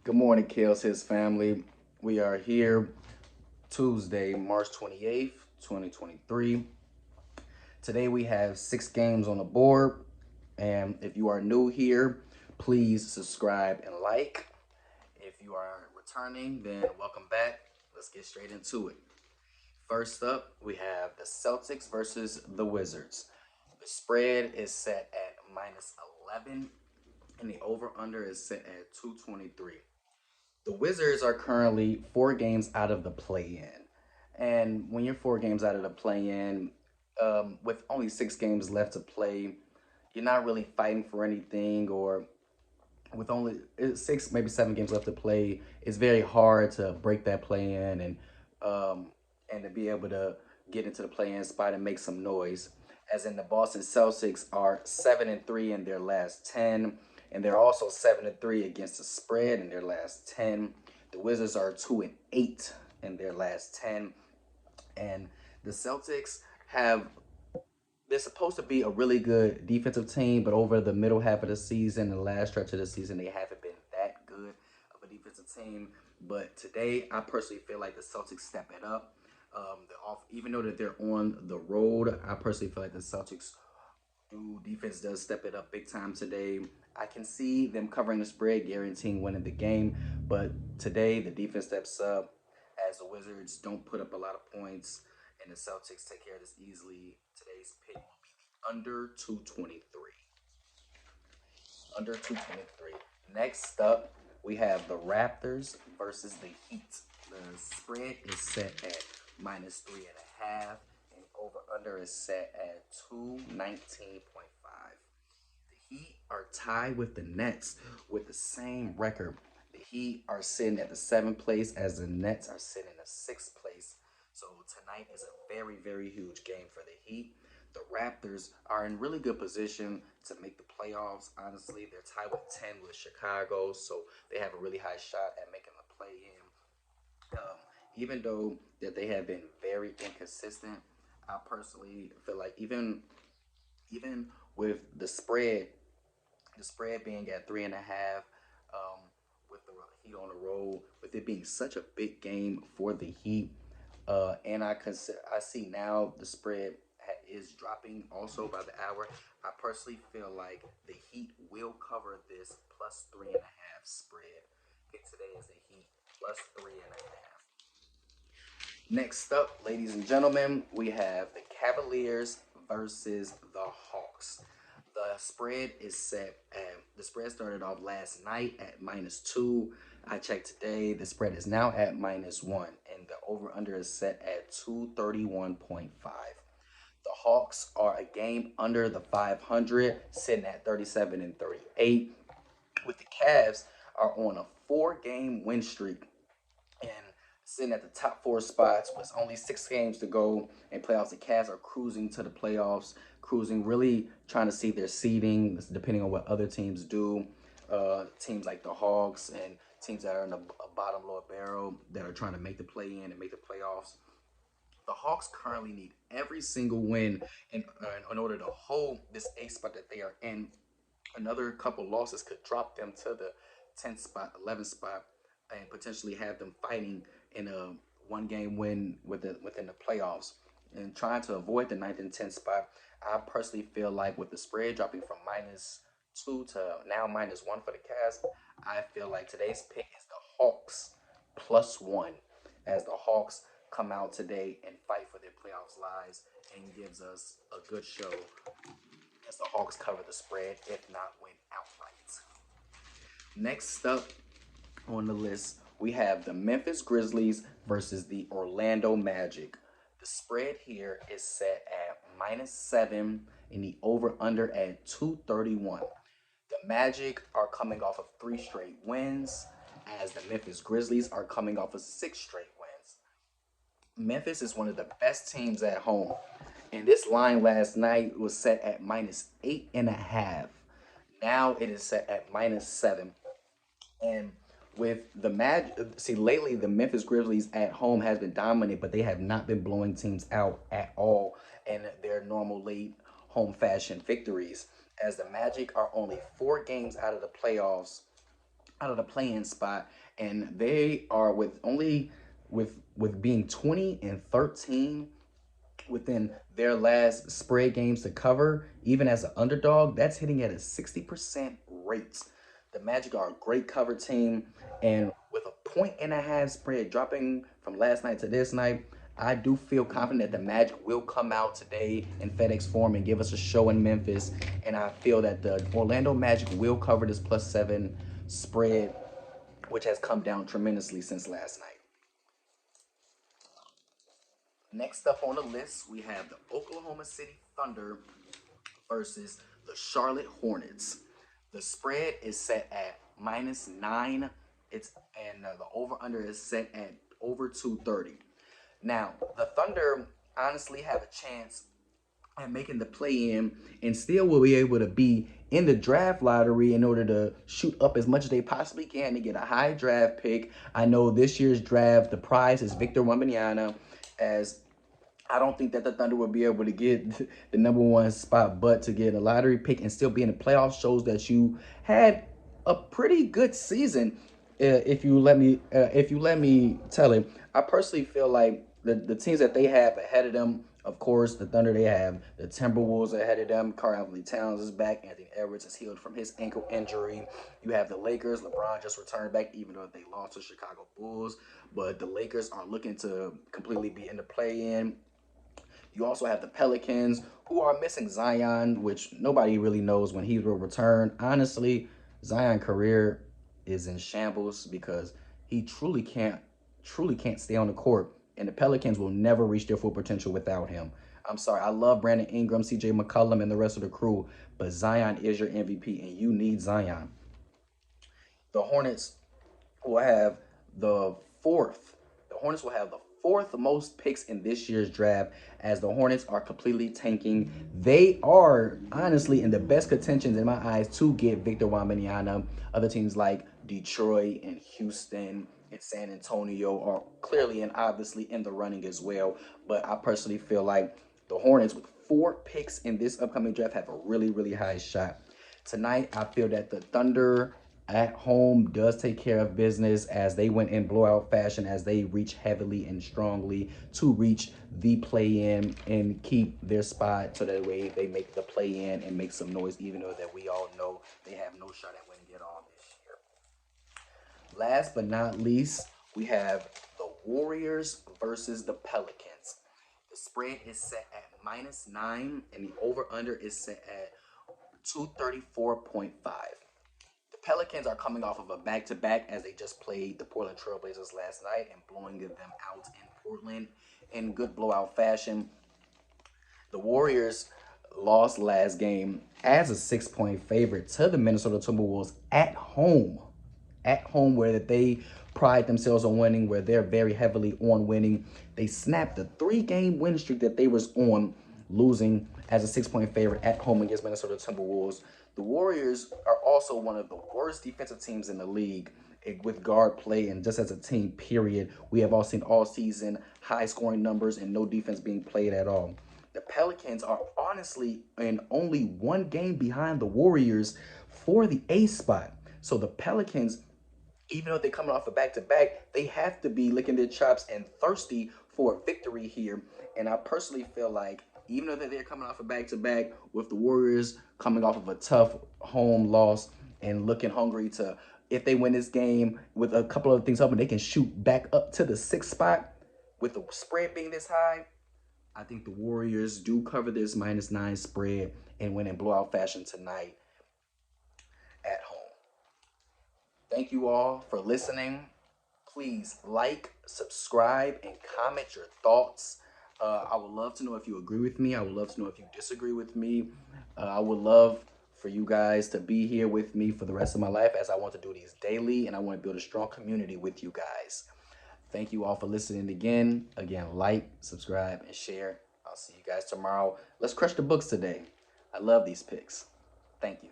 Good morning, Kales, his family. We are here Tuesday, March 28th, 2023. Today we have 6 games on the board. And if you are new here, please subscribe and like. If you are returning, then welcome back. Let's get straight into it. First up, we have the Celtics versus the Wizards. The spread is set at minus 11, and the over under is set at 223. The Wizards are currently 4 games out of the play in. And when you're 4 games out of the play in, with only 6 games left to play, you're not really fighting for anything, or with only 6, maybe 7 games left to play, it's very hard to break that play in um, and to be able to get into the play in spot and make some noise. As in, the Boston Celtics are 7-3 in their last 10, and they're also 7-3 against the spread in their last 10. The Wizards are 2-8 in their last 10, and the Celtics have they're supposed to be a really good defensive team, but over the middle half of the season, the last stretch of the season, they haven't been that good of a defensive team. But today, I personally feel like the Celtics step it up. Even though that they're on the road, I personally feel like the Celtics do defense does step it up big time today. I can see them covering the spread, guaranteeing winning the game. But today, the defense steps up as the Wizards don't put up a lot of points, and the Celtics take care of this easily. Today's pick will be the under 223. Under 223. Next up, we have the Raptors versus the Heat. The spread is set at minus 3.5, and over under is set at 219.5. The Heat are tied with the Nets with the same record. The Heat are sitting at the 7th place as the Nets are sitting in the 6th place. So tonight is a very, very huge game for the Heat. The Raptors are in really good position to make the playoffs. Honestly, they're tied with 10 with Chicago, so they have a really high shot at making the play in. Even though that they have been very inconsistent, I personally feel like even with the spread being at 3.5, with the Heat on the road, with it being such a big game for the Heat, and I see now the spread is dropping also by the hour. I personally feel like the Heat will cover this plus 3.5 spread. Pick today is the Heat plus 3.5. Next up, ladies and gentlemen, we have the Cavaliers versus the Hawks. The spread started off last night at -2. I checked today. The spread is now at -1, and the over/under is set at 231.5. The Hawks are a game under the 500, sitting at 37-38. With the Cavs are on a 4-game win streak and sitting at the top 4 spots with only 6 games to go in playoffs. The Cavs are cruising to the playoffs, cruising, really trying to see their seeding, depending on what other teams do. Teams like the Hawks and teams that are in the bottom lower barrel that are trying to make the play in and make the playoffs. The Hawks currently need every single win in order to hold this 8th spot that they are in. Another couple losses could drop them to the 10th spot, 11th spot, and potentially have them fighting in a 1 game win within the playoffs. And trying to avoid the ninth and 10th spot, I personally feel like with the spread dropping from -2 to now -1 for the Cavs, I feel like today's pick is the Hawks +1, as the Hawks come out today and fight for their playoffs lives and gives us a good show as the Hawks cover the spread, if not win outright. Next up on the list, we have the Memphis Grizzlies versus the Orlando Magic. The spread here is set at -7 and the over under at 231. The Magic are coming off of 3 straight wins, as the Memphis Grizzlies are coming off of 6 straight wins. Memphis is one of the best teams at home. And this line last night was set at -8.5. Now it is set at -7. And with the see, lately the Memphis Grizzlies at home has been dominant, but they have not been blowing teams out at all in their normal late home fashion victories. As the Magic are only 4 games out of the playoffs, out of the play-in spot, and they are with only with being 20-13 within their last spread games to cover, even as an underdog, that's hitting at a 60% rate. The Magic are a great cover team, and with a point and a half spread dropping from last night to this night, I do feel confident that the Magic will come out today in FedEx Forum and give us a show in Memphis. And I feel that the Orlando Magic will cover this +7 spread, which has come down tremendously since last night. Next up on the list, we have the Oklahoma City Thunder versus the Charlotte Hornets. The spread is set at -9. It's and the over under is set at over 230. Now, the Thunder honestly have a chance at making the play in and still will be able to be in the draft lottery in order to shoot up as much as they possibly can to get a high draft pick. I know this year's draft, the prize is Victor Wembanyama, as I don't think that the Thunder will be able to get the number 1 spot, but to get a lottery pick and still be in the playoffs shows that you had a pretty good season. If you let me tell it, I personally feel like the teams that they have ahead of them, of course, the Thunder, they have the Timberwolves ahead of them. Karl-Anthony Towns is back. Anthony Edwards is healed from his ankle injury. You have the Lakers. LeBron just returned back, even though they lost to Chicago Bulls. But the Lakers are looking to completely be in the play-in. You also have the Pelicans, who are missing Zion, which nobody really knows when he will return. Honestly, Zion's career is in shambles because he truly can't stay on the court, and the Pelicans will never reach their full potential without him. I'm sorry, I love Brandon Ingram, C.J. McCollum, and the rest of the crew, but Zion is your MVP, and you need Zion. The Hornets will have the fourth. The Hornets will have the fourth most picks in this year's draft, as the Hornets are completely tanking. They are honestly in the best contentions in my eyes to get Victor Wembanyama. Other teams like Detroit and Houston and San Antonio are clearly and obviously in the running as well. But I personally feel like the Hornets, with 4 picks in this upcoming draft, have a really, really high shot. Tonight, I feel that the Thunder at home does take care of business, as they went in blowout fashion, as they reach heavily and strongly to reach the play-in and keep their spot, so that way they make the play-in and make some noise, even though that we all know they have no shot at winning it all this year. Last but not least, we have the Warriors versus the Pelicans. The spread is set at -9, and the over-under is set at 234.5. The Pelicans are coming off of a back-to-back, as they just played the Portland Trailblazers last night and blowing them out in Portland in good blowout fashion. The Warriors lost last game as a 6-point favorite to the Minnesota Timberwolves at home. At home, where they pride themselves on winning, where they're very heavily on winning. They snapped the 3-game win streak that they was on, losing as a 6-point favorite at home against Minnesota Timberwolves. The Warriors are also one of the worst defensive teams in the league with guard play, and just as a team, period. We have all seen all season high scoring numbers and no defense being played at all. The Pelicans are honestly in only 1 game behind the Warriors for the A spot. So the Pelicans, even though they're coming off a back-to-back, they have to be licking their chops and thirsty for a victory here. And I personally feel like, even though they're coming off a back-to-back, with the Warriors coming off of a tough home loss and looking hungry to, if they win this game with a couple of things open, they can shoot back up to the 6th spot. With the spread being this high, I think the Warriors do cover this -9 spread and win in blowout fashion tonight at home. Thank you all for listening. Please like, subscribe, and comment your thoughts. I would love to know if you agree with me. I would love to know if you disagree with me. I would love for you guys to be here with me for the rest of my life, as I want to do these daily and I want to build a strong community with you guys. Thank you all for listening again. Again, like, subscribe, and share. I'll see you guys tomorrow. Let's crush the books today. I love these picks. Thank you.